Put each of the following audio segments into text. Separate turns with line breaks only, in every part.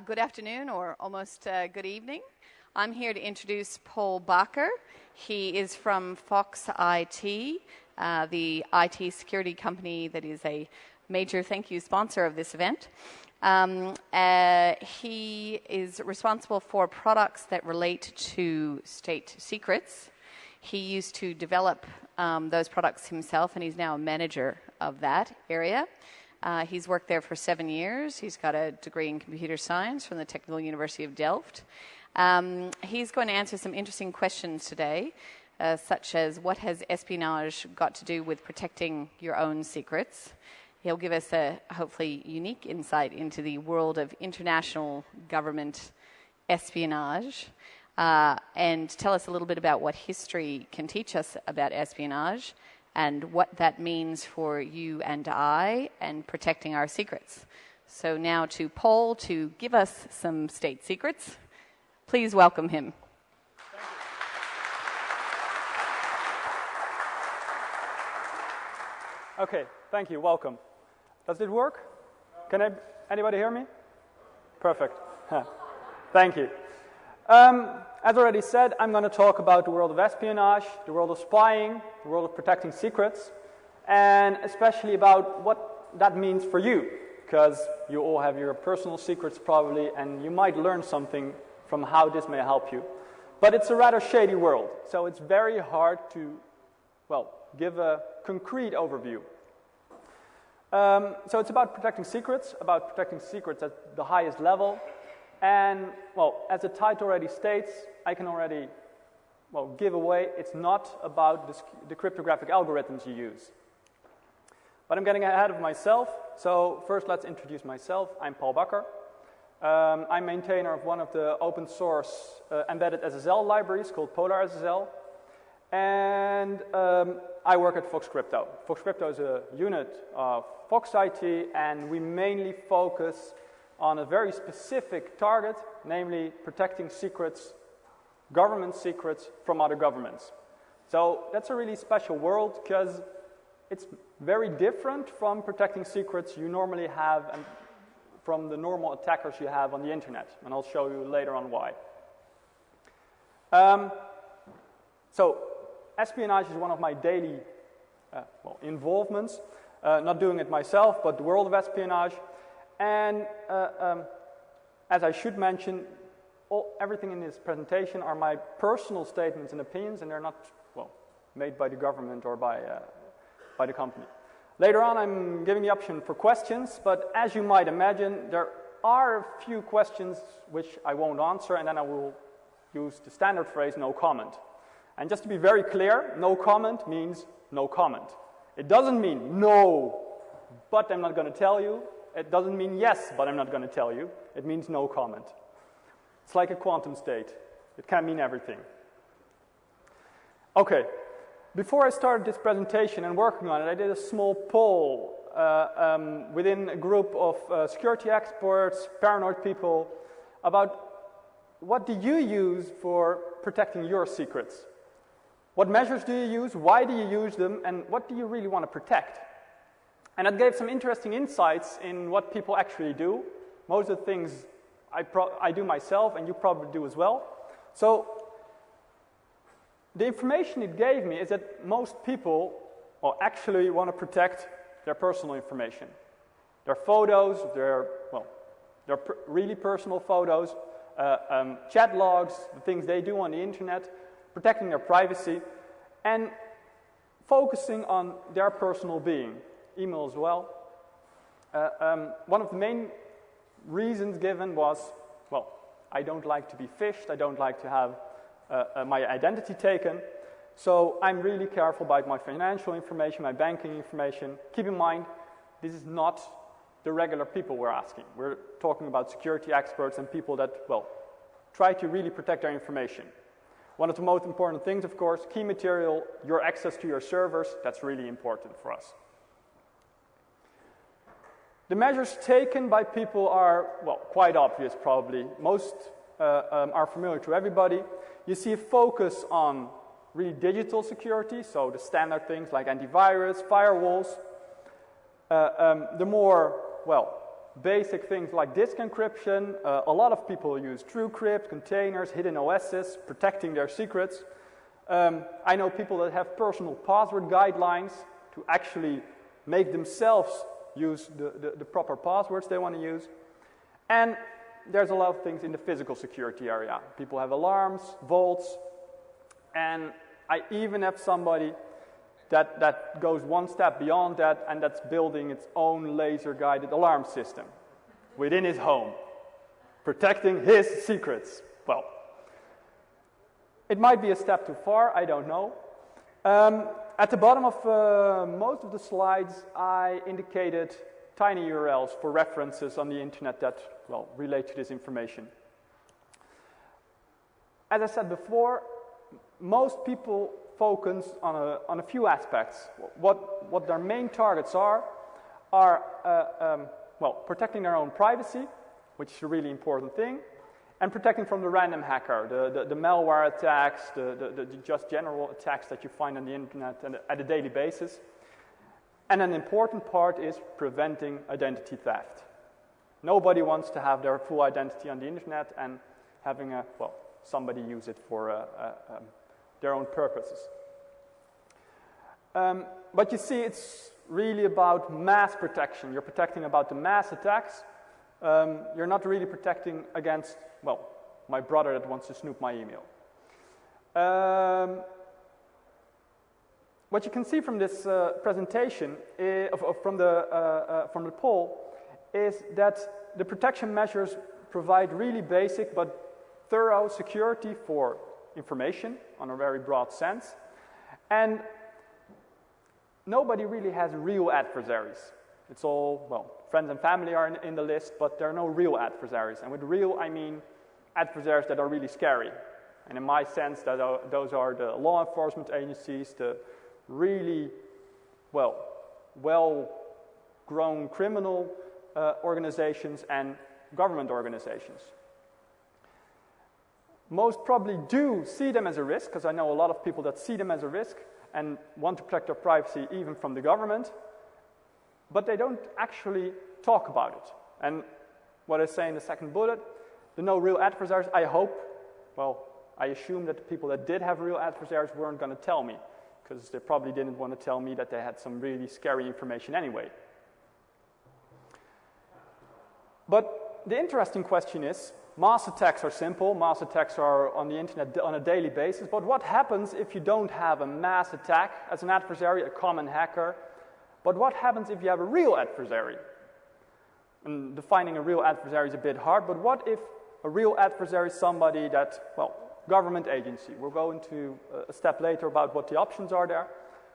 Good afternoon, or almost good evening. I'm here to introduce Paul Bakker. He is from Fox IT, the IT security company that is a major thank you sponsor of this event. He is responsible for products that relate to state secrets. He used to develop those products himself, and he's now a manager of that area. He's worked there for 7 years. He's got a degree in computer science from the Technical University of Delft. He's going to answer some interesting questions today, such as what has espionage got to do with protecting your own secrets? He'll give us a hopefully unique insight into the world of international government espionage, and tell us a little bit about what history can teach us about espionage and what that means for you and I and protecting our secrets. So now to Paul to give us some state secrets. Please welcome him.
Okay, thank you. Welcome. Does it work? Can anybody hear me? Perfect. Thank you. As already said, I'm going to talk about the world of espionage, the world of spying, the world of protecting secrets, and especially about what that means for you, because you all have your personal secrets probably, and you might learn something from how this may help you. But it's a rather shady world, so it's very hard to, well, give a concrete overview. So it's about protecting secrets at the highest level. And, well, as the title already states, I can already, well, give away, it's not about the cryptographic algorithms you use. But I'm getting ahead of myself, so first let's introduce myself. I'm Paul Bakker. I'm maintainer of one of the open source embedded SSL libraries called Polar SSL. And I work at Fox Crypto. Fox Crypto is a unit of Fox IT, and we mainly focus on a very specific target, namely protecting secrets, government secrets from other governments. So that's a really special world because it's very different from protecting secrets you normally have and from the normal attackers you have on the internet. And I'll show you later on why. So espionage is one of my daily involvements. Not doing it myself, but the world of espionage. And as I should mention, everything in this presentation are my personal statements and opinions, and they're not, well, made by the government or by the company. Later on, I'm giving the option for questions, but as you might imagine, there are a few questions which I won't answer, and then I will use the standard phrase, no comment. And just to be very clear, no comment means no comment. It doesn't mean no, but I'm not going to tell you. It doesn't mean yes, but I'm not going to tell you. It means no comment. It's like a quantum state. It can mean everything. Okay, before I started this presentation and working on it, I did a small poll within a group of security experts, paranoid people, about what do you use for protecting your secrets? What measures do you use? Why do you use them? And what do you really want to protect? And that gave some interesting insights in what people actually do. Most of the things I do myself, and you probably do as well. So the information it gave me is that most people actually want to protect their personal information. Their photos, their really personal photos, chat logs, the things they do on the internet, protecting their privacy, and focusing on their personal being. Email as well. One of the main reasons given was, well, I don't like to be phished, I don't like to have my identity taken, so I'm really careful about my financial information, my banking information. Keep in mind, this is not the regular people we're asking. We're talking about security experts and people that, well, try to really protect their information. One of the most important things, of course, key material, your access to your servers, that's really important for us. The measures taken by people are, well, quite obvious probably. Most are familiar to everybody. You see a focus on really digital security, so the standard things like antivirus, firewalls. The more, well, basic things like disk encryption. A lot of people use TrueCrypt, containers, hidden OSs, protecting their secrets. I know people that have personal password guidelines to actually make themselves use the proper passwords they want to use. And there's a lot of things in the physical security area. People have alarms, vaults, and I even have somebody that goes one step beyond that, and that's building its own laser-guided alarm system within his home, protecting his secrets. Well, it might be a step too far, I don't know. At the bottom of most of the slides, I indicated tiny URLs for references on the internet that, well, relate to this information. As I said before, most people focus on a few aspects. What their main targets are well, protecting their own privacy, which is a really important thing, and protecting from the random hacker, the malware attacks, the just general attacks that you find on the internet at a daily basis. And an important part is preventing identity theft. Nobody wants to have their full identity on the internet and having somebody use it for their own purposes. But you see, it's really about mass protection. You're protecting about the mass attacks. You're not really protecting against, well, my brother that wants to snoop my email. What you can see from this presentation, from the poll, is that the protection measures provide really basic but thorough security for information on a very broad sense. And nobody really has real adversaries. It's all, well, friends and family are in the list, but there are no real adversaries. And with real, I mean adversaries that are really scary. And in my sense, those are the law enforcement agencies, the really, well-grown criminal organizations and government organizations. Most probably do see them as a risk, because I know a lot of people that see them as a risk and want to protect their privacy even from the government, but they don't actually talk about it. And what I say in the second bullet, the no real adversaries, I hope, well, I assume that the people that did have real adversaries weren't going to tell me, because they probably didn't want to tell me that they had some really scary information anyway. But the interesting question is, mass attacks are simple, mass attacks are on the internet on a daily basis, but what happens if you don't have a mass attack as an adversary, a common hacker? But what happens if you have a real adversary? And defining a real adversary is a bit hard, but what if a real adversary is somebody that, well, government agency. We'll go into a step later about what the options are there.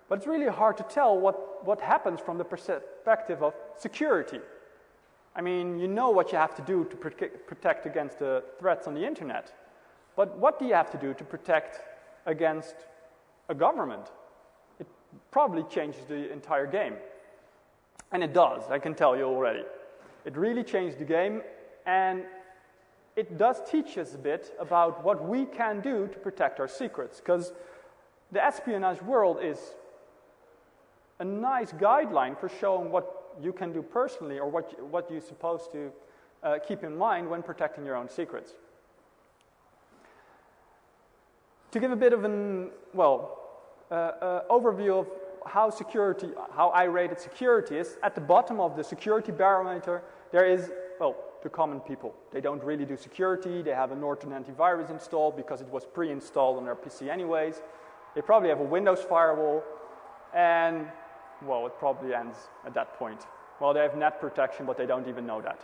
But it's really hard to tell what happens from the perspective of security. I mean, you know what you have to do to protect against the threats on the internet. But what do you have to do to protect against a government? It probably changes the entire game. And it does, I can tell you already. It really changed the game, and it does teach us a bit about what we can do to protect our secrets, because the espionage world is a nice guideline for showing what you can do personally or what you're supposed to keep in mind when protecting your own secrets. To give a bit of an, overview of how I rated security is, at the bottom of the security barometer, there is, the common people. They don't really do security. They have a Norton antivirus installed because it was pre-installed on their PC anyways. They probably have a Windows firewall, and, it probably ends at that point. Well, they have net protection, but they don't even know that.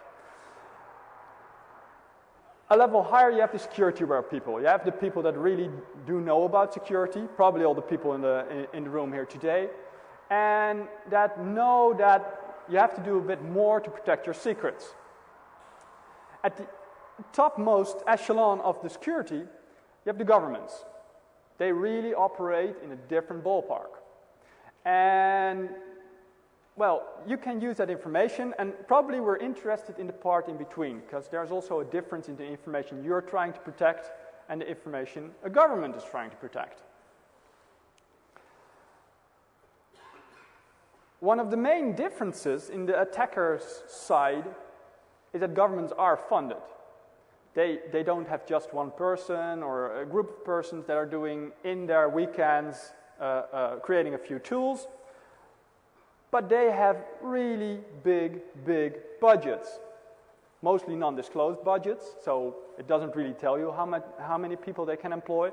A level higher, you have the security-aware people. You have the people that really do know about security, probably all the people in the room here today, and that know that you have to do a bit more to protect your secrets. At the topmost echelon of the security, you have the governments. They really operate in a different ballpark. And, you can use that information, and probably we're interested in the part in between, because there's also a difference in the information you're trying to protect and the information a government is trying to protect. One of the main differences in the attacker's side is that governments are funded. They don't have just one person or a group of persons that are doing in their weekends creating a few tools, but they have really big budgets. Mostly non-disclosed budgets, so it doesn't really tell you how many people they can employ,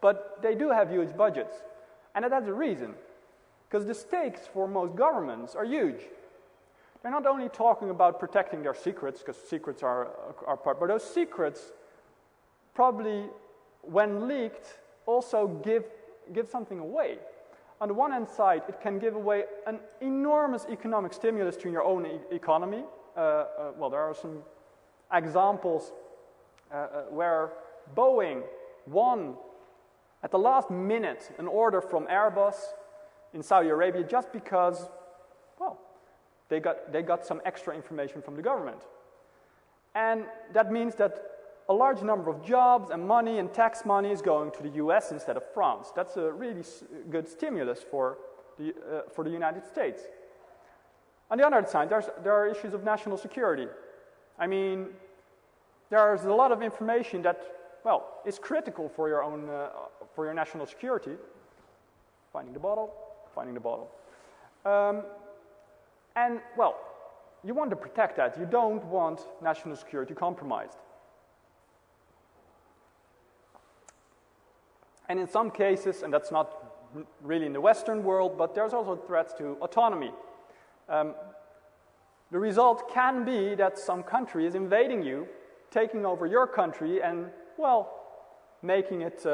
but they do have huge budgets. And that has a reason, because the stakes for most governments are huge. They're not only talking about protecting their secrets, because secrets are part, but those secrets probably, when leaked, also give something away. On the one hand side, it can give away an enormous economic stimulus to your own economy. Well, there are some examples where Boeing won at the last minute an order from Airbus in Saudi Arabia just because, well, they got some extra information from the government. And that means that a large number of jobs and money and tax money is going to the US instead of France. That's a really good stimulus for the United States. On the other side, there are issues of national security. I mean, there's a lot of information that, well, is critical for your own, for your national security. Finding the bottle. And, well, you want to protect that. You don't want national security compromised. And in some cases, and that's not really in the Western world, but there's also threats to autonomy. The result can be that some country is invading you, taking over your country, and, well, making it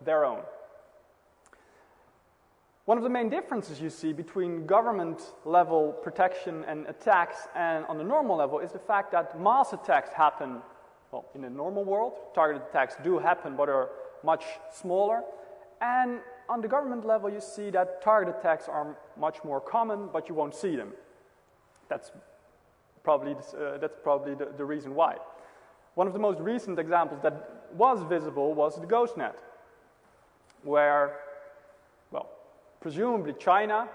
their own. One of the main differences you see between government-level protection and attacks and on the normal level is the fact that mass attacks happen, well, in the normal world. Targeted attacks do happen, but are much smaller. And on the government level, you see that target attacks are much more common, but you won't see them. That's probably the reason why. One of the most recent examples that was visible was the GhostNet, where, well, presumably China,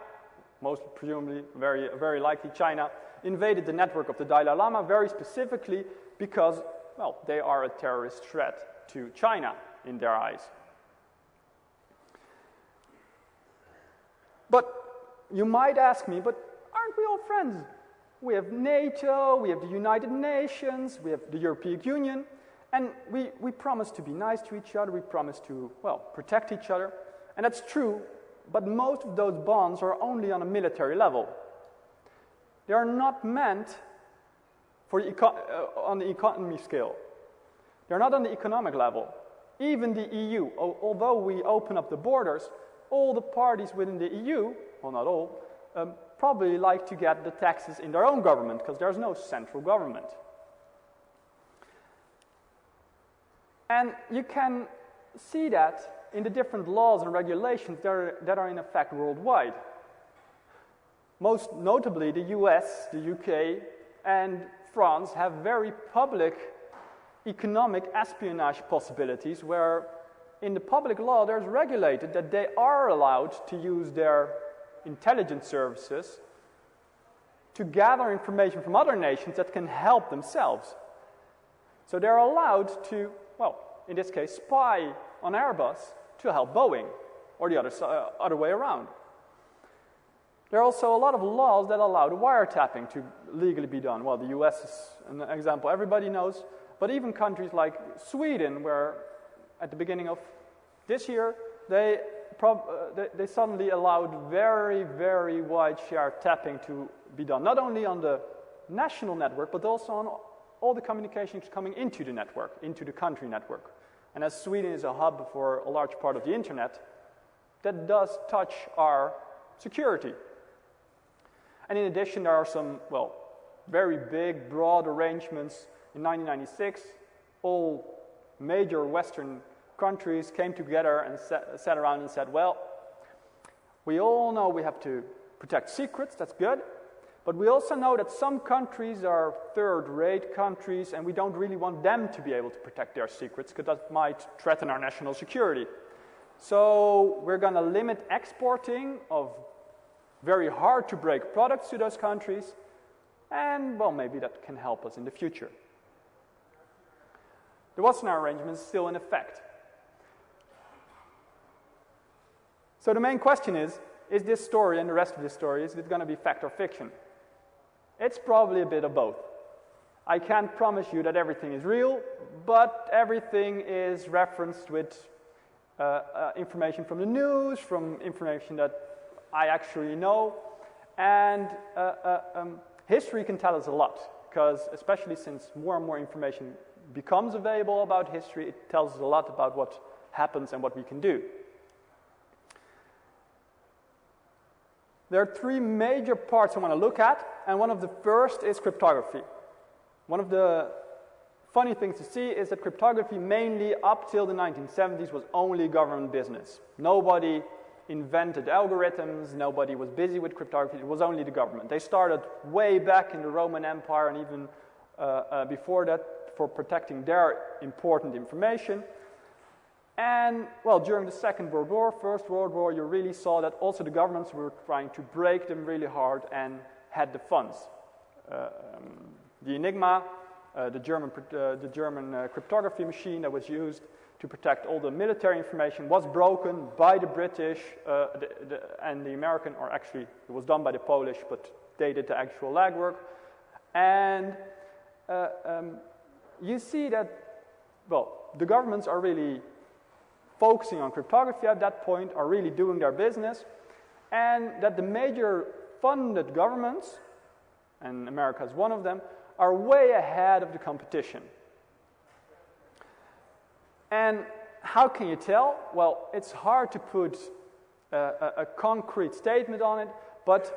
most presumably very likely China, invaded the network of the Dalai Lama very specifically because, well, they are a terrorist threat to China in their eyes. But you might ask me, but aren't we all friends? We have NATO, we have the United Nations, we have the European Union, and we promise to be nice to each other, we promise to, well, protect each other, and that's true, but most of those bonds are only on a military level. They are not meant for on the economy scale. They're not on the economic level. Even the EU, although we open up the borders, all the parties within the EU, well, not all, probably like to get the taxes in their own government because there's no central government. And you can see that in the different laws and regulations that are in effect worldwide. Most notably, the US, the UK, and France have very public economic espionage possibilities where in the public law there's regulated that they are allowed to use their intelligence services to gather information from other nations that can help themselves. So they're allowed to, well, in this case, spy on Airbus to help Boeing, or the other way around. There are also a lot of laws that allow the wiretapping to legally be done. Well, the US is an example everybody knows, but even countries like Sweden, where at the beginning of this year, they suddenly allowed very wide share tapping to be done, not only on the national network, but also on all the communications coming into the network, into the country network. And as Sweden is a hub for a large part of the internet, that does touch our security. And in addition, there are some, well, very big, broad arrangements. In 1996, all major Western countries came together and sat around and said, well, we all know we have to protect secrets, that's good, but we also know that some countries are third-rate countries and we don't really want them to be able to protect their secrets because that might threaten our national security. So we're going to limit exporting of very hard-to-break products to those countries, And, well, maybe that can help us in the future. The Wassenaar arrangement is still in effect. So the main question is this story and the rest of this story, is it going to be fact or fiction? It's probably a bit of both. I can't promise you that everything is real, but everything is referenced with information from the news, from information that I actually know, and history can tell us a lot, because especially since more and more information becomes available about history, it tells us a lot about what happens and what we can do. There are three major parts I want to look at, and one of the first is cryptography. One of the funny things to see is that cryptography mainly up till the 1970s was only government business. Nobody invented algorithms, nobody was busy with cryptography, it was only the government. They started way back in the Roman Empire and even before that for protecting their important information. And, well, during the Second World War, First World War, you really saw that also the governments were trying to break them really hard and had the funds. The Enigma, the German cryptography machine that was used to protect all the military information, was broken by the British and the American, or actually it was done by the Polish, but they did the actual legwork. And you see that, well, the governments are really focusing on cryptography at that point, are really doing their business, and that the major funded governments, and America is one of them, are way ahead of the competition. And how can you tell? Well, it's hard to put a concrete statement on it, but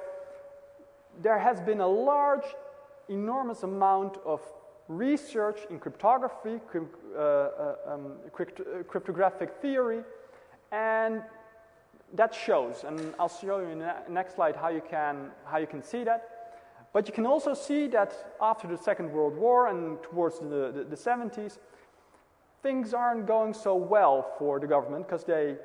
there has been a large, enormous amount of research in cryptography, cryptographic theory, and that shows, and I'll show you in the next slide how you can see that. But you can also see that after the Second World War and towards the 70s, things aren't going so well for the government because they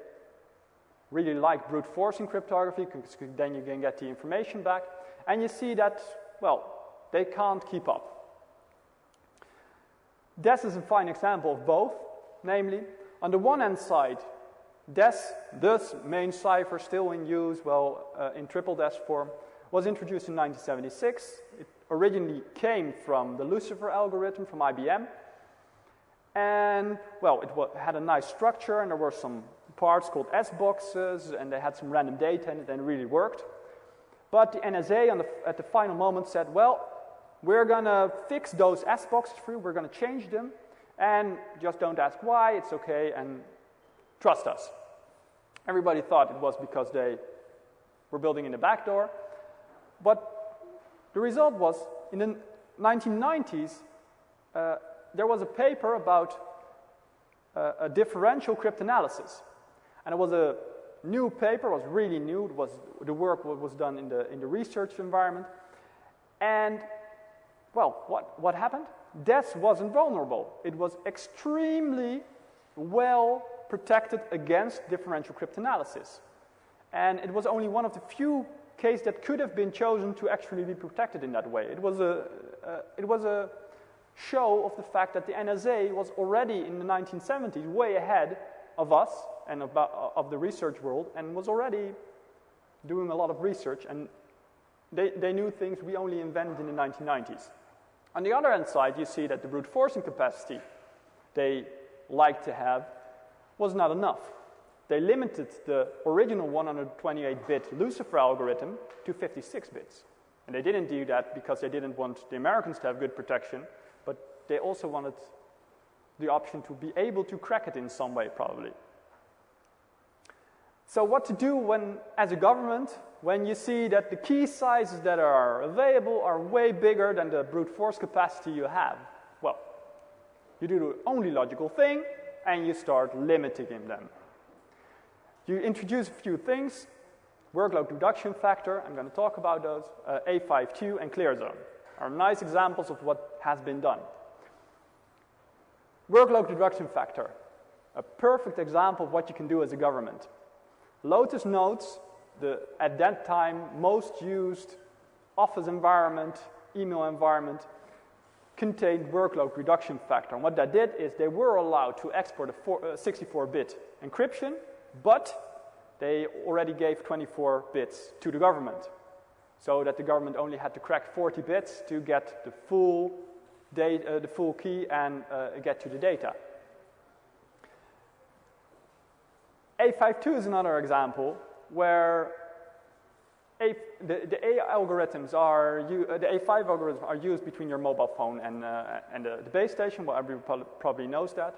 really like brute force in cryptography, because then you can get the information back, and you see that, well, they can't keep up. DES is a fine example of both, namely, on the one hand side, DES, the main cipher still in use, well, in triple DES form, was introduced in 1976. It originally came from the Lucifer algorithm from IBM. And, well, it had a nice structure, and there were some parts called S-boxes, and they had some random data, and it then really worked. But the NSA at the final moment said, well, we're going to fix those S-boxes for you, we're going to change them, and just don't ask why, it's okay, and trust us. Everybody thought it was because they were building in the back door, but the result was, in the 1990s, there was a paper about a differential cryptanalysis, and it was a new paper, it was really new, the work was done in the research environment, and well, what happened? DES wasn't vulnerable. It was extremely well protected against differential cryptanalysis. And it was only one of the few cases that could have been chosen to actually be protected in that way. It was a show of the fact that the NSA was already in the 1970s way ahead of us and of the research world, and was already doing a lot of research, and they knew things we only invented in the 1990s. On the other hand side, you see that the brute forcing capacity they liked to have was not enough. They limited the original 128-bit Lucifer algorithm to 56 bits. And they didn't do that because they didn't want the Americans to have good protection, but they also wanted the option to be able to crack it in some way, probably. So what to do when, as a government, when you see that the key sizes that are available are way bigger than the brute force capacity you have? Well, you do the only logical thing, and you start limiting them. You introduce a few things: workload reduction factor, I'm going to talk about those, A52 and clear zone are nice examples of what has been done. Workload reduction factor, a perfect example of what you can do as a government. Lotus Notes, the at that time most used office environment email environment contained workload reduction factor. And what that did is they were allowed to export a 64-bit encryption, but they already gave 24 bits to the government, so that the government only had to crack 40 bits to get the full key and get to the data. A52 is another example where the A5 algorithms are used between your mobile phone and the base station. Well, everybody probably knows that.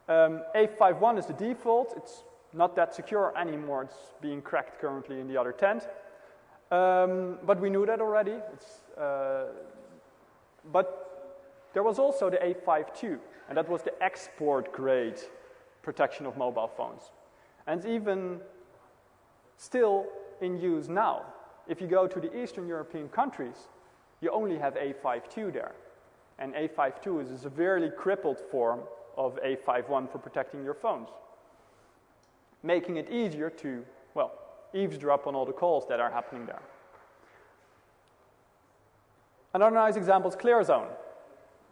A51 is the default. It's not that secure anymore. It's being cracked currently in the other tent. But we knew that already. But there was also the A52, and that was the export grade protection of mobile phones. And it's even still in use now. If you go to the Eastern European countries, you only have A52 there. And A52 is a severely crippled form of A51 for protecting your phones, making it easier to, well, eavesdrop on all the calls that are happening there. Another nice example is ClearZone.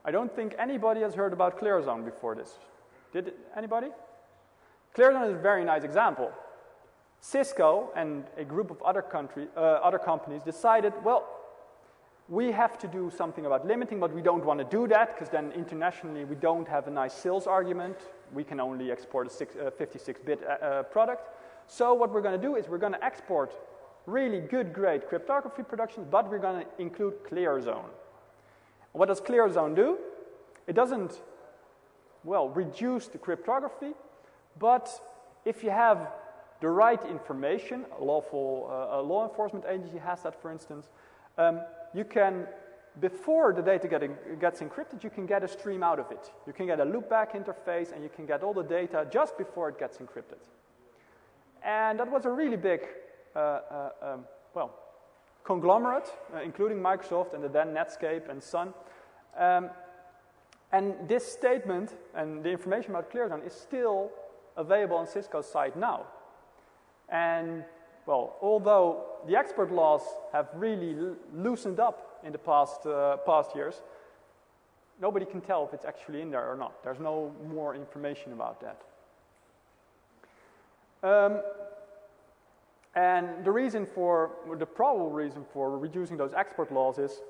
I don't think anybody has heard about ClearZone before this. Did anybody? ClearZone is a very nice example. Cisco and a group of other companies decided, well, we have to do something about limiting, but we don't want to do that because then internationally we don't have a nice sales argument. We can only export a 56-bit product. So what we're going to do is we're going to export really good grade cryptography productions, but we're going to include ClearZone. What does ClearZone do? It doesn't, well, reduce the cryptography, but if you have the right information, a law enforcement agency has that, for instance, you can, before the data gets encrypted, you can get a stream out of it. You can get a loopback interface, and you can get all the data just before it gets encrypted. And that was a really big, well, conglomerate, including Microsoft and the then Netscape and Sun. And this statement and the information about ClearZone is still available on Cisco's site now. And, well, although the export laws have really loosened up in the past years, nobody can tell if it's actually in there or not. There's no more information about that. And the probable reason for reducing those export laws is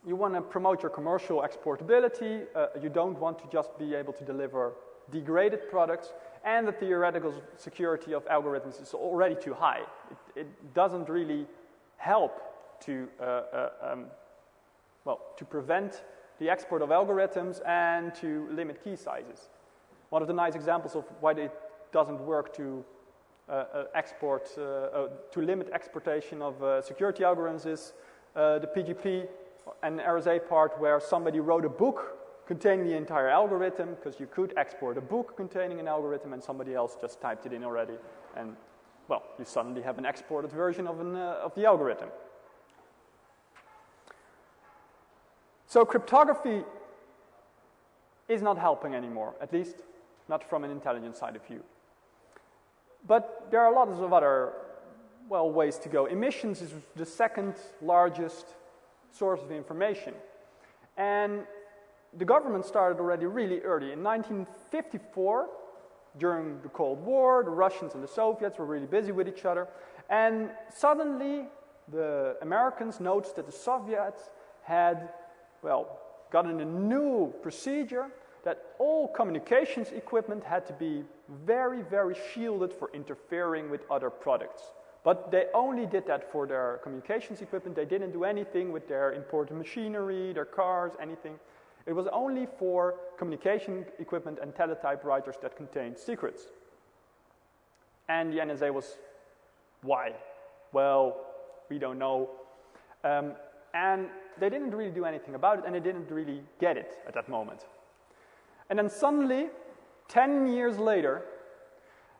you want to promote your commercial exportability. You don't want to just be able to deliver degraded products, and the theoretical security of algorithms is already too high. It doesn't really help to, well, to prevent the export of algorithms and to limit key sizes. One of the nice examples of why it doesn't work to to limit exportation of security algorithms is the PGP and RSA part, where somebody wrote a book containing the entire algorithm, because you could export a book containing an algorithm and somebody else just typed it in already, and, well, you suddenly have an exported version of the algorithm. So cryptography is not helping anymore, at least not from an intelligence side of view. But there are lots of other, well, ways to go. Emissions is the second largest source of information. And the government started already really early. In 1954, during the Cold War, the Russians and the Soviets were really busy with each other. And suddenly, the Americans noticed that the Soviets had, well, gotten a new procedure that all communications equipment had to be very, very shielded for interfering with other products. But they only did that for their communications equipment. They didn't do anything with their imported machinery, their cars, anything. It was only for communication equipment and teletypewriters that contained secrets. And the NSA was, why? Well, we don't know. And they didn't really do anything about it, and they didn't really get it at that moment. And then suddenly, 10 years later,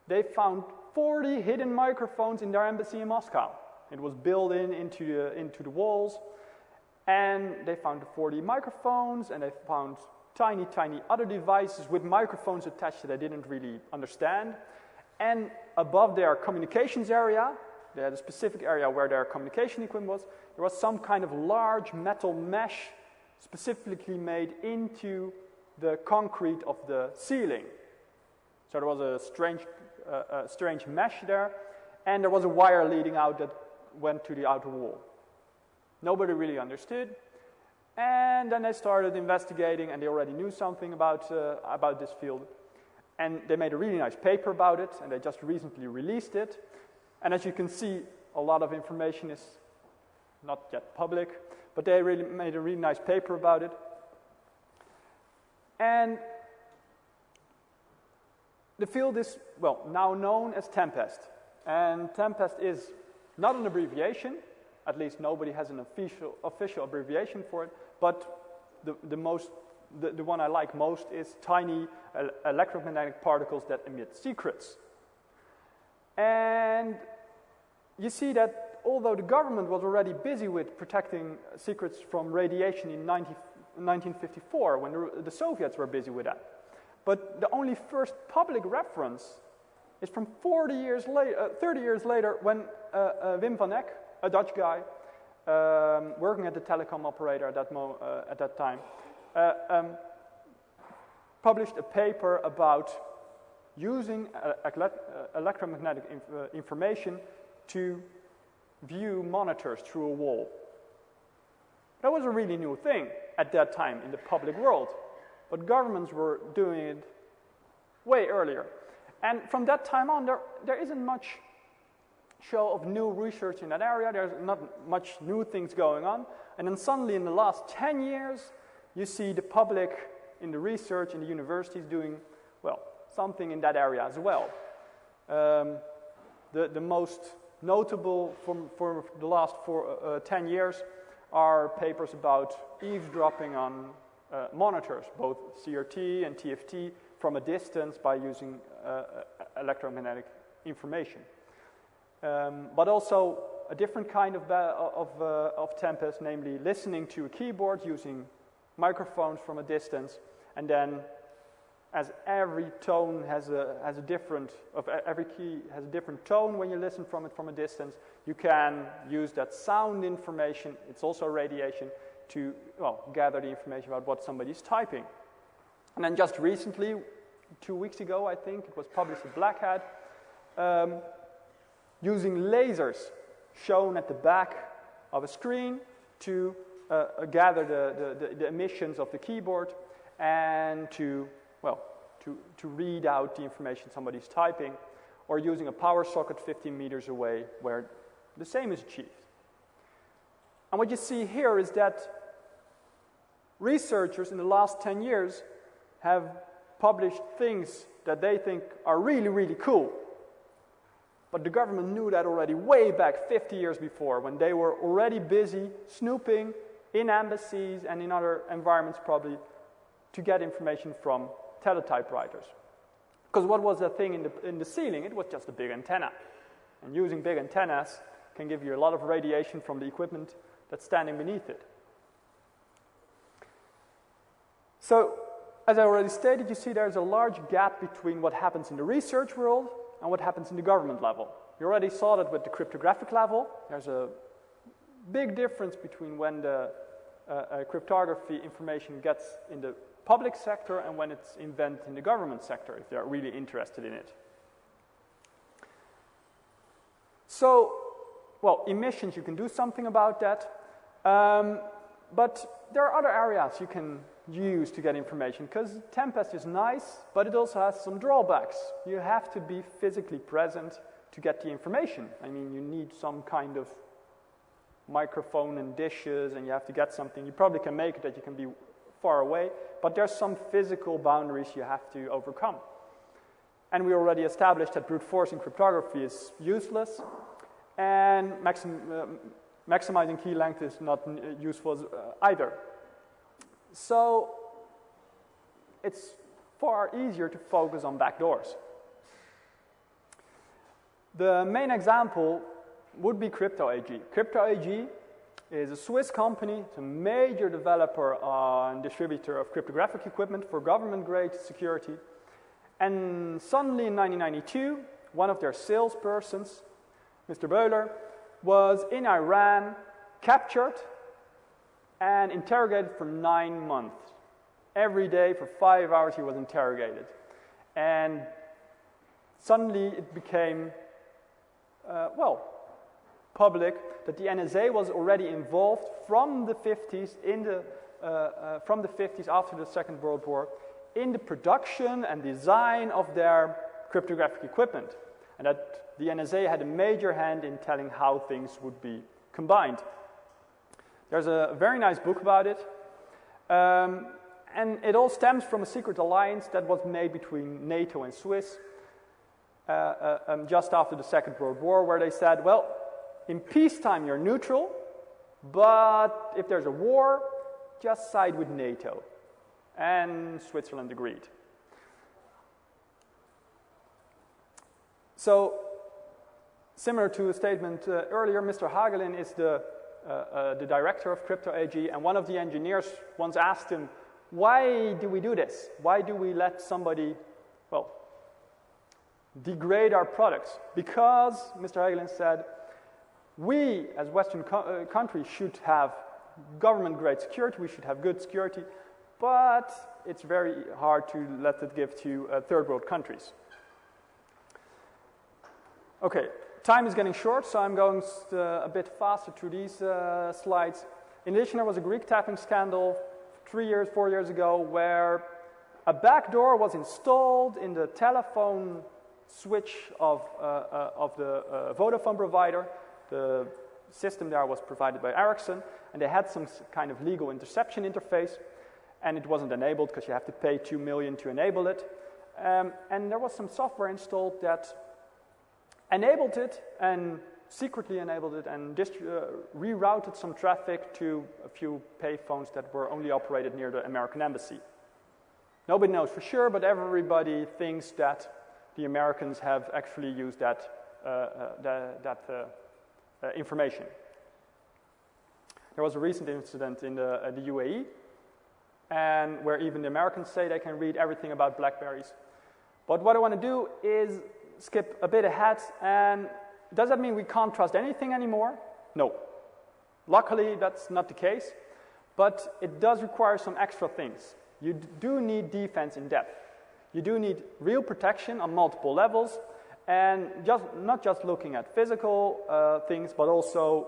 they found 40 hidden microphones in their embassy in Moscow. It was built into the walls. And they found the 40 microphones, and they found tiny, tiny other devices with microphones attached that they didn't really understand. And above their communications area, They had a specific area where their communication equipment was. There was some kind of large metal mesh specifically made into the concrete of the ceiling. So there was a strange mesh there, and there was a wire leading out that went to the outer wall. Nobody really understood. And then they started investigating, and they already knew something about this field. And they made a really nice paper about it, and they just recently released it. And as you can see, a lot of information is not yet public, but they really made a really nice paper about it. And the field is, well, now known as Tempest. And Tempest is not an abbreviation, at least nobody has an official abbreviation for it, but the one I like most is tiny electromagnetic particles that emit secrets. And you see that although the government was already busy with protecting secrets from radiation in 1954, when the Soviets were busy with that, but the only first public reference is from 30 years later when Wim van Eck, a Dutch guy, working at the telecom operator at that time, published a paper about using electromagnetic information to view monitors through a wall. That was a really new thing at that time in the public world, but governments were doing it way earlier. And from that time on, there isn't much show of new research in that area. There's not much new things going on. And then suddenly in the last 10 years, you see the public in the research in the universities doing, well, something in that area as well. The most notable for the last 10 years are papers about eavesdropping on monitors, both CRT and TFT, from a distance by using electromagnetic information. But also a different kind of Tempest, namely listening to a keyboard using microphones from a distance, and then as every tone has a different, every key has a different tone when you listen from it from a distance, you can use that sound information, it's also radiation, to gather the information about what somebody's typing. And then just recently, 2 weeks ago I think, it was published in Black Hat, using lasers shown at the back of a screen to gather the emissions of the keyboard and to read out the information somebody's typing, or using a power socket 15 meters away where the same is achieved. And what you see here is that researchers in the last 10 years have published things that they think are really, really cool. But the government knew that already way back 50 years before, when they were already busy snooping in embassies and in other environments probably to get information from teletypewriters. Because what was the thing in the ceiling? It was just a big antenna. And using big antennas can give you a lot of radiation from the equipment that's standing beneath it. So, as I already stated, you see there's a large gap between what happens in the research world and what happens in the government level. You already saw that with the cryptographic level. There's a big difference between when the cryptography information gets in the public sector and when it's invented in the government sector, if they're really interested in it. So, well, emissions, you can do something about that. But there are other areas you can use to get information, because Tempest is nice, but it also has some drawbacks. You have to be physically present to get the information. I mean, you need some kind of microphone and dishes, and you have to get something. You probably can make it that you can be far away, but there's some physical boundaries you have to overcome. And we already established that brute force in cryptography is useless, and maximizing key length is not useful either. So it's far easier to focus on backdoors. The main example would be Crypto AG. Crypto AG is a Swiss company. It's a major developer and distributor of cryptographic equipment for government-grade security. And suddenly in 1992, one of their salespersons Mr. Böhler, was in Iran, captured, and interrogated for 9 months. Every day for 5 hours he was interrogated. And suddenly it became, public that the NSA was already involved from the 50s after the Second World War in the production and design of their cryptographic equipment, and that the NSA had a major hand in telling how things would be combined. There's a very nice book about it, and it all stems from a secret alliance that was made between NATO and Swiss just after the Second World War, where they said, well, in peacetime you're neutral, but if there's a war, just side with NATO. And Switzerland agreed. So, similar to a statement earlier, Mr. Hagelin is the director of Cryptology, and one of the engineers once asked him, why do we do this? Why do we let somebody, degrade our products? Because, Mr. Hagelin said, we as Western countries should have government-grade security, we should have good security, but it's very hard to let it give to third world countries. Okay, time is getting short, so I'm going a bit faster through these slides. In addition, there was a Greek tapping scandal 4 years ago, where a backdoor was installed in the telephone switch of the Vodafone provider. The system there was provided by Ericsson, and they had some kind of legal interception interface, and it wasn't enabled because you have to pay $2 million to enable it. And there was some software installed that enabled it, and secretly enabled it, and rerouted some traffic to a few payphones that were only operated near the American embassy. Nobody knows for sure, but everybody thinks that the Americans have actually used that information. There was a recent incident in the UAE, and where even the Americans say they can read everything about BlackBerries. But what I want to do is skip a bit ahead, and does that mean we can't trust anything anymore? No. Luckily, that's not the case, but it does require some extra things. You do need defense in depth. You do need real protection on multiple levels, and not just looking at physical things, but also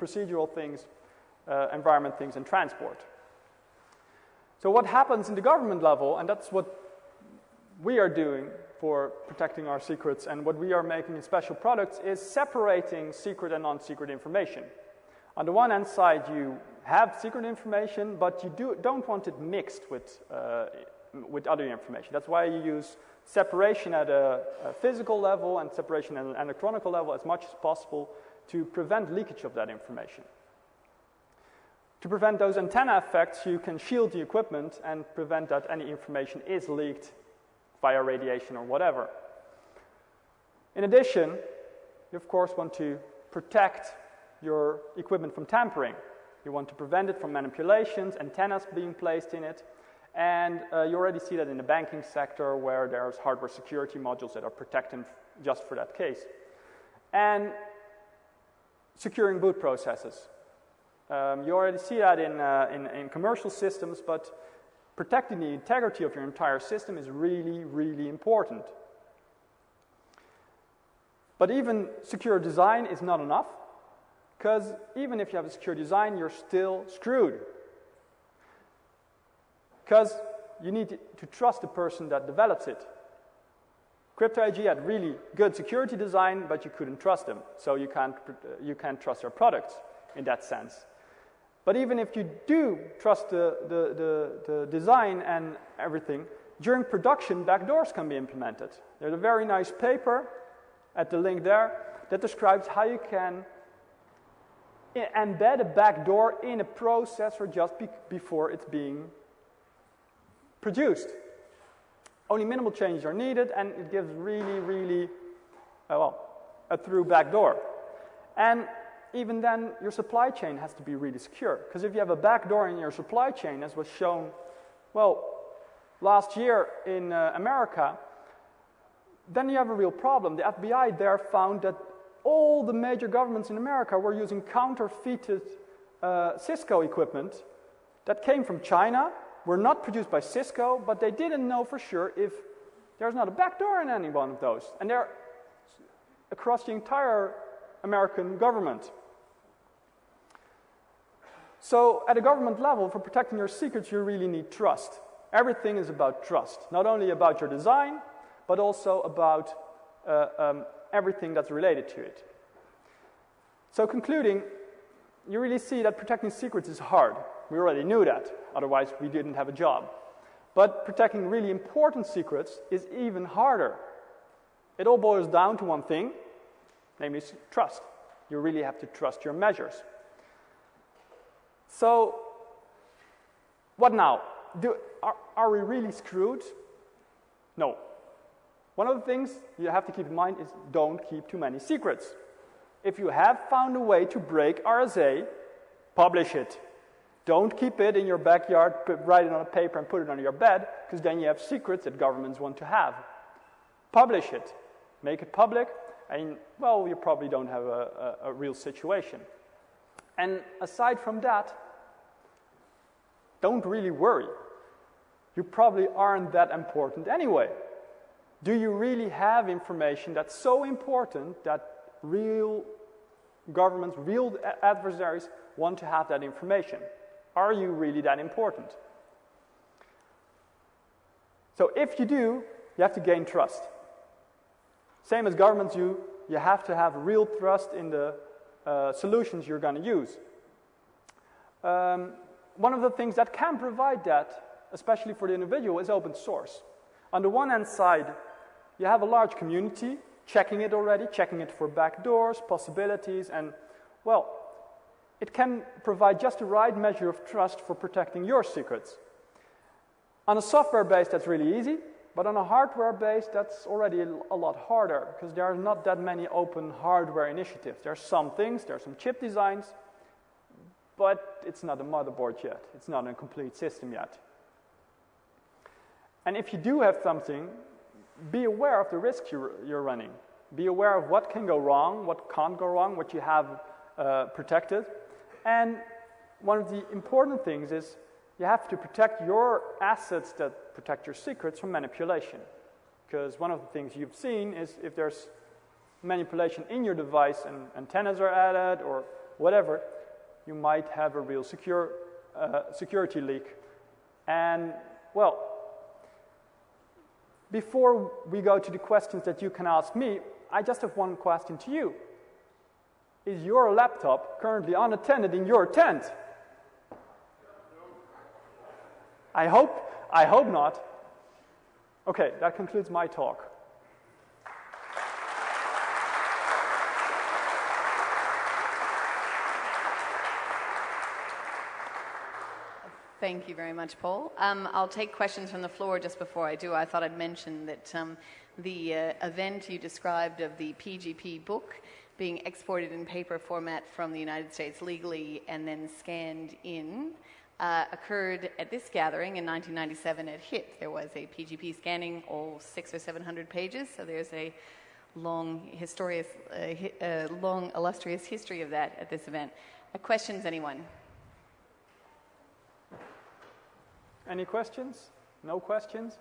procedural things, environment things, and transport. So what happens in the government level, and that's what we are doing for protecting our secrets, and what we are making in special products, is separating secret and non-secret information. On the one hand side, you have secret information, but you don't want it mixed with other information. That's why you use separation at a physical level and separation at an electronic level as much as possible to prevent leakage of that information. To prevent those antenna effects, you can shield the equipment and prevent that any information is leaked via radiation or whatever. In addition, you of course want to protect your equipment from tampering. You want to prevent it from manipulations, antennas being placed in it, and you already see that in the banking sector, where there's hardware security modules that are protected just for that case. And securing boot processes. You already see that in commercial systems, but protecting the integrity of your entire system is really, really important. But even secure design is not enough, because even if you have a secure design, you're still screwed. Because you need to trust the person that develops it. Cryptology had really good security design, but you couldn't trust them, so you can't trust their products in that sense. But even if you do trust the design and everything, during production, backdoors can be implemented. There's a very nice paper at the link there that describes how you can embed a backdoor in a processor just before it's being produced. Only minimal changes are needed, and it gives really, really, a through backdoor. And even then, your supply chain has to be really secure. Because if you have a backdoor in your supply chain, as was shown, last year in America, then you have a real problem. The FBI there found that all the major governments in America were using counterfeited Cisco equipment that came from China, were not produced by Cisco, but they didn't know for sure if there's not a backdoor in any one of those. And they're across the entire American government. So at a government level, for protecting your secrets, you really need trust. Everything is about trust, not only about your design, but also about everything that's related to it. So concluding, you really see that protecting secrets is hard. We already knew that, otherwise we didn't have a job. But protecting really important secrets is even harder. It all boils down to one thing, namely trust. You really have to trust your measures. So, what now? Are we really screwed? No. One of the things you have to keep in mind is don't keep too many secrets. If you have found a way to break RSA, publish it. Don't keep it in your backyard, write it on a paper and put it on your bed, because then you have secrets that governments want to have. Publish it. Make it public, and, well, you probably don't have a real situation. And aside from that, don't really worry. You probably aren't that important anyway. Do you really have information that's so important that real governments, real adversaries want to have that information? Are you really that important? So if you do, you have to gain trust. Same as governments, you have to have real trust in the solutions you're going to use. One of the things that can provide that, especially for the individual, is open source. On the one hand side, you have a large community checking it already, checking it for backdoors, possibilities, and, well, it can provide just the right measure of trust for protecting your secrets. On a software base, that's really easy, but on a hardware base, that's already a lot harder, because there are not that many open hardware initiatives. There are some things, there are some chip designs, but it's not a motherboard yet. It's not a complete system yet. And if you do have something, be aware of the risks you're running. Be aware of what can go wrong, what can't go wrong, what you have protected. And one of the important things is you have to protect your assets that protect your secrets from manipulation. Because one of the things you've seen is if there's manipulation in your device and antennas are added or whatever, you might have a real security leak. And, well, before we go to the questions that you can ask me, I just have one question to you. Is your laptop currently unattended in your tent? I hope not. Okay, that concludes my talk.
Thank you very much, Paul. I'll take questions from the floor. Just before I do, I thought I'd mention that the event you described of the PGP book being exported in paper format from the United States legally and then scanned in occurred at this gathering in 1997 at HIT. There was a PGP scanning, all 600 or 700 pages, so there's a long, illustrious history of that at this event. Questions, anyone?
Any questions? No questions?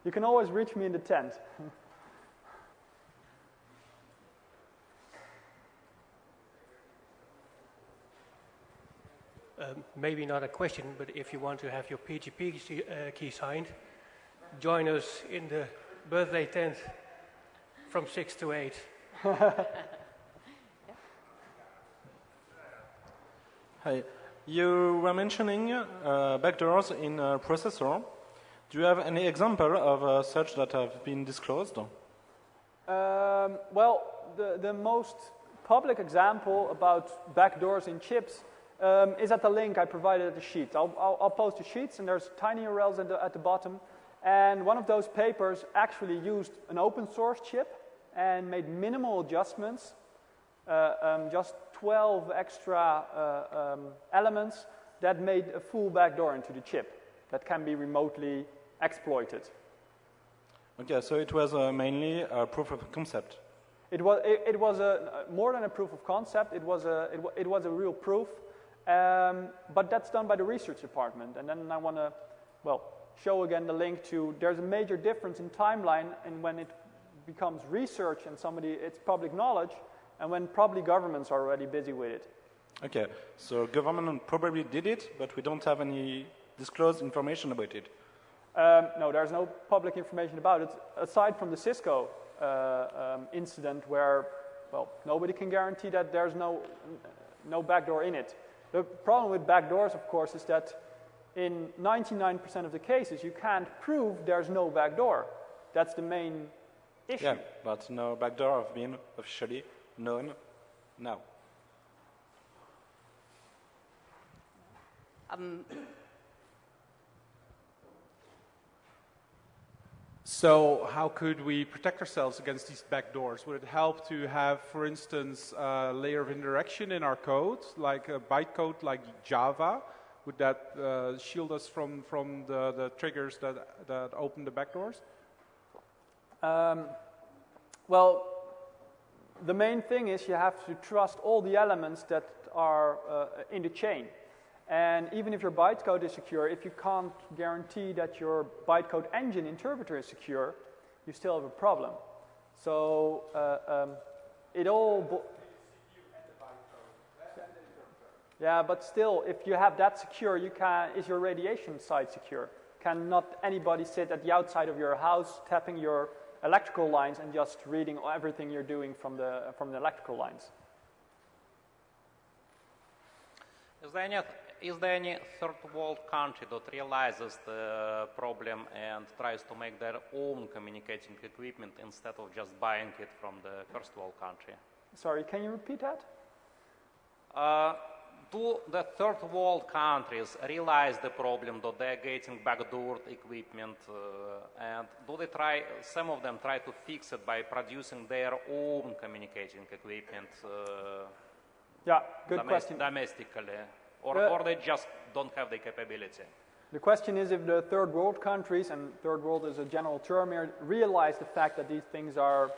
You can always reach me in the tent.
Maybe not a question, but if you want to have your PGP key signed, join us in the birthday tent from 6 to 8.
Hi. You were mentioning backdoors in a processor. Do you have any example of such that have been disclosed?
Well, the most public example about backdoors in chips is at the link I provided at the sheet. I'll post the sheets, and there's tiny URLs at the bottom. And one of those papers actually used an open source chip and made minimal adjustments, just 12 extra elements that made a full backdoor into the chip that can be remotely exploited.
Okay, so it was mainly a proof of concept.
It was more than a proof of concept. It was a real proof, but that's done by the research department. And then I want to, show again the link to. There's a major difference in timeline, and when it becomes research and it's public knowledge, and when probably governments are already busy with it.
Okay, so government probably did it, but we don't have any disclosed information about it.
No, there's no public information about it, aside from the Cisco incident where, nobody can guarantee that there's no backdoor in it. The problem with backdoors, of course, is that in 99% of the cases, you can't prove there's no backdoor. That's the main issue.
Yeah, but no backdoor have been officially known now.
So how could we protect ourselves against these backdoors? Would it help to have, for instance, a layer of indirection in our code, like a bytecode like Java? Would that shield us from the triggers that open the backdoors?
Well, the main thing is you have to trust all the elements that are in the chain. And even if your bytecode is secure, if you can't guarantee that your bytecode engine interpreter is secure, you still have a problem. So it all... Yeah, but still, if you have that secure, is your radiation side secure? Can not anybody sit at the outside of your house tapping your electrical lines and just reading everything you're doing from the electrical lines?
Is there any third world country that realizes the problem and tries to make their own communicating equipment instead of just buying it from the first world country?
Sorry, can you repeat that?
Do the third world countries realize the problem that they're getting backdoored equipment and do they some of them try to fix it by producing their own communicating equipment
yeah, good question.
Domestically? Or they just don't have the capability?
The question is if the third world countries, and third world is a general term here, realize the fact that these things are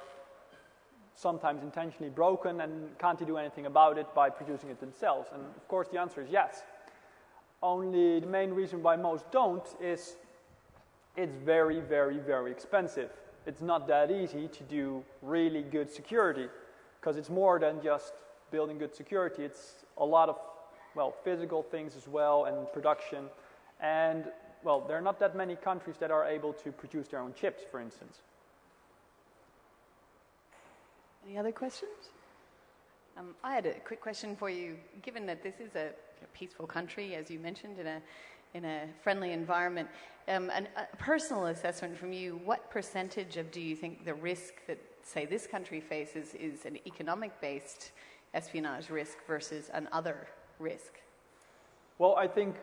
sometimes intentionally broken and can't do anything about it by producing it themselves. And of course the answer is yes. Only the main reason why most don't is it's very, very, very expensive. It's not that easy to do really good security because it's more than just building good security. It's a lot of physical things as well and production. And, there are not that many countries that are able to produce their own chips, for instance.
Any other questions? I had a quick question for you. Given that this is a peaceful country, as you mentioned, in a friendly environment, and a personal assessment from you, what percentage do you think the risk that, say, this country faces is an economic-based espionage risk versus an other risk?
Well, I think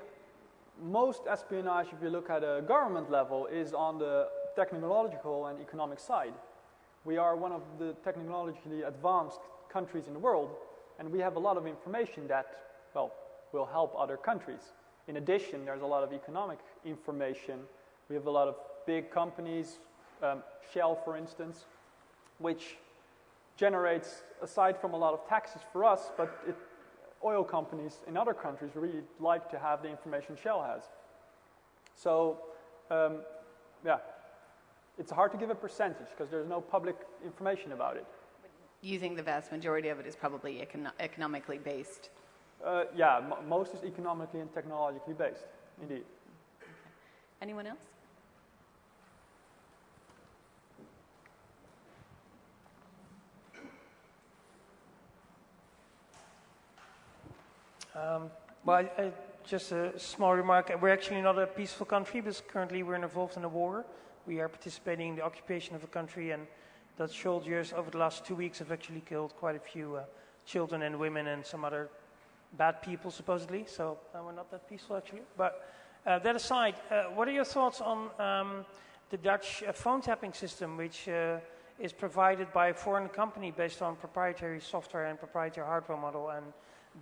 most espionage, if you look at a government level, is on the technological and economic side. We are one of the technologically advanced countries in the world, and we have a lot of information that, will help other countries. In addition, there's a lot of economic information. We have a lot of big companies, Shell, for instance, which generates, aside from a lot of taxes for us, but oil companies in other countries really like to have the information Shell has. So, it's hard to give a percentage because there's no public information about it.
You think the vast majority of it is probably economically based?
Most is economically and technologically based, indeed.
Okay. Anyone else?
Just a small remark. We're actually not a peaceful country because currently we're involved in a war. We are participating in the occupation of a country, and Dutch soldiers over the last 2 weeks have actually killed quite a few children and women and some other bad people, supposedly. So we're not that peaceful, actually. But that aside, what are your thoughts on the Dutch phone tapping system, which is provided by a foreign company based on proprietary software and proprietary hardware model and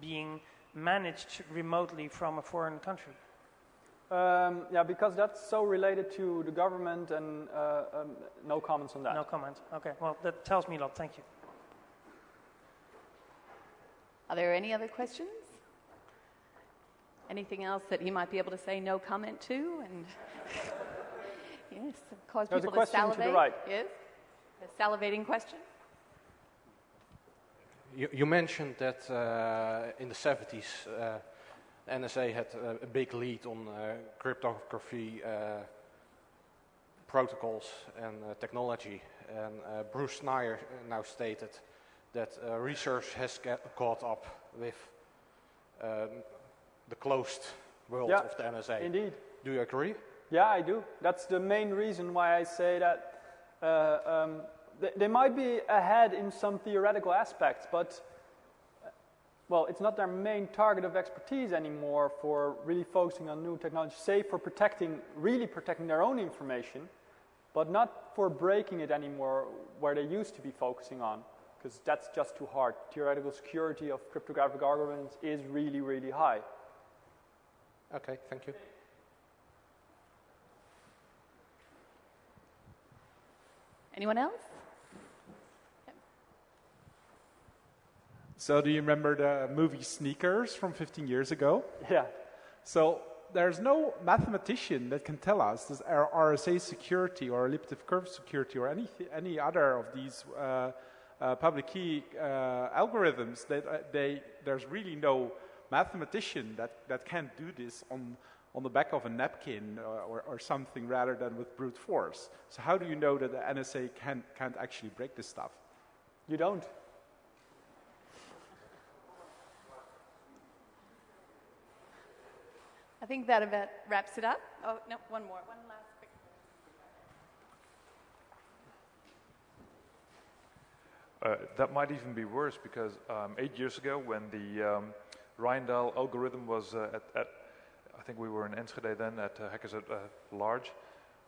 being managed remotely from a foreign country?
Yeah, because that's so related to the government, and no comments on that.
No comment. Okay, well, that tells me a lot. Thank you.
Are there any other questions? Anything else that he might be able to say no comment to? And yes, cause
There's
people
a question
to salivate.
to the right.
Yes, a salivating question.
You mentioned that in the 70s, NSA had a big lead on cryptography protocols and technology. And Bruce Schneier now stated that research has caught up with the closed world of the NSA.
Indeed.
Do you agree?
Yeah, I do. That's the main reason why I say that they might be ahead in some theoretical aspects, but well, it's not their main target of expertise anymore for really focusing on new technology, say for really protecting their own information, but not for breaking it anymore where they used to be focusing on, because that's just too hard. Theoretical security of cryptographic algorithms is really, really high.
Okay, thank you.
Anyone else?
So do you remember the movie Sneakers from 15 years ago?
Yeah.
So there's no mathematician that can tell us does our RSA security or elliptic curve security or any other of these public key algorithms that there's really no mathematician that can do this on the back of a napkin or something rather than with brute force. So how do you know that the NSA can't actually break this stuff?
You don't.
I think that about wraps it up. Oh, no, one more. One last quick.
That might even be worse because 8 years ago when the Rheindahl algorithm was I think we were in Enschede then at Hackers at Large,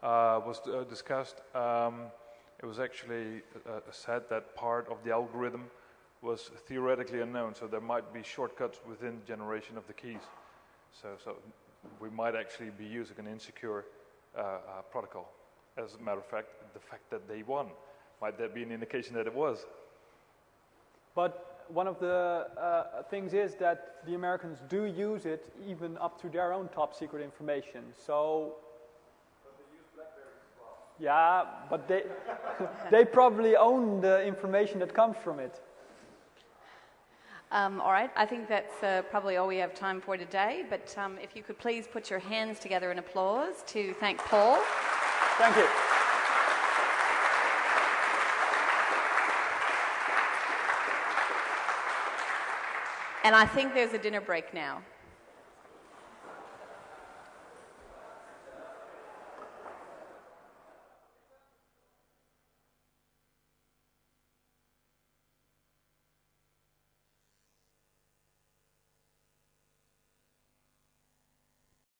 was discussed. It was actually said that part of the algorithm was theoretically unknown, so there might be shortcuts within generation of the keys. So we might actually be using an insecure protocol. As a matter of fact, the fact that they won, might that be an indication that it was?
But one of the things is that the Americans do use it even up to their own top secret information. So, but they use BlackBerry as well. Yeah, but they probably own the information that comes from it.
All right, I think that's probably all we have time for today, but if you could please put your hands together in applause to thank Paul.
Thank you.
And I think there's a dinner break now.